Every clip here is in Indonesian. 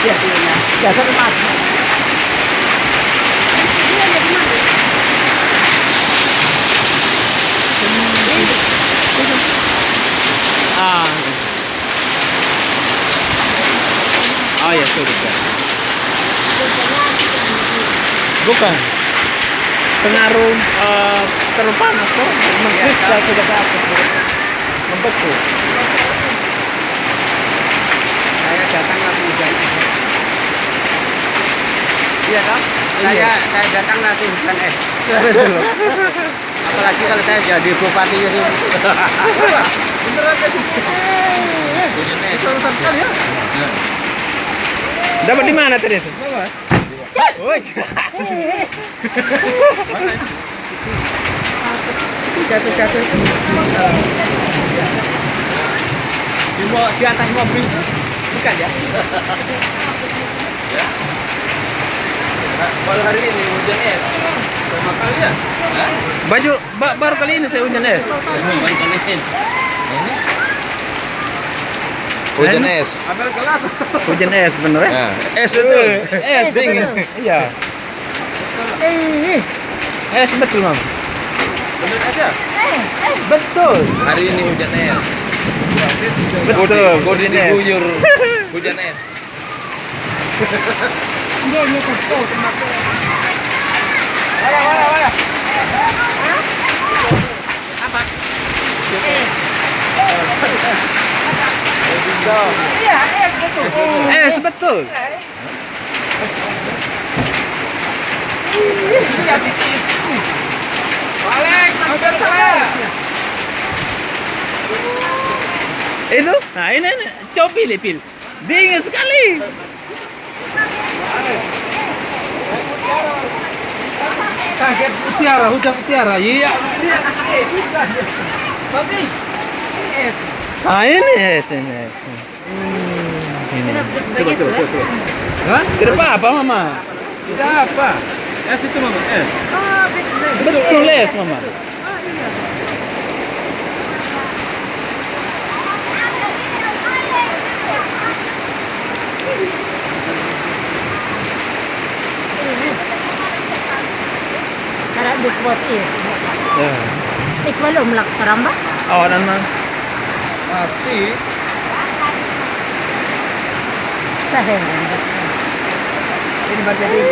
Iya, biasa Mas. Ah. Oh ya sudah. Bukan. Pengaruh terlalu panas kok. Mengkristal sudah ke atas. Membeku. Saya datang langsung hujan. Iya kan? Saya datang langsung hujan es. Apalagi kalau saya jadi bupati itu. Beneran itu. Hujan es. Besar sekali ya. Dapat di mana tadi? Woi. Jatuh. Di atas mobil itu bukan ya? Baru hari ini hujan es. Pertama kali ya? Baju baru kali ini saya hujan es. Baru kali ini. Hujan es. Ambil gelas. Hujan es bener ya? Ya, es betul. Es dingin. Iya. Es betul, Mam. Bener aja. Betul. Hari ini hujan es. Betul, golden es. Diguyur hujan es. Ini tuh. Wala. Apa? Iya, betul. Es betul. Balik, hampir selesai. Itu? Nah ini coba pilih. Dingin sekali. Kaget mutiara, hujan mutiara. Iya. Tapi Nah ini es. Ini. Coba. hah? Kenapa apa, Mama? Tidak apa? Es itu mama, es. Betul es, Mama. Karena buat ini. Ya. Ikwalo melak karamba. Oh, Mama. Masih. Sahel. Ini baca ini.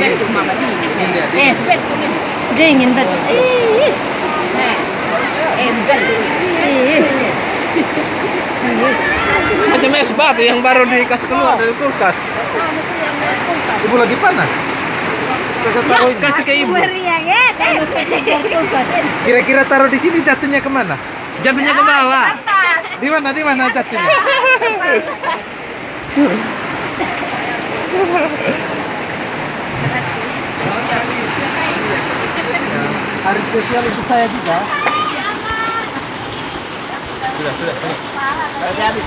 Betul mama. Ini. Betul. Dingin betul. Macam es batu yang baru dikasih keluar dari kulkas. Ibu lagi panas. Kasih taruh ini. Kasih ke ibu. Kira-kira taruh di sini jatuhnya kemana? Jatuhnya ke bawah. Di mana jatuhnya? Hari spesial untuk saya juga. Sudah.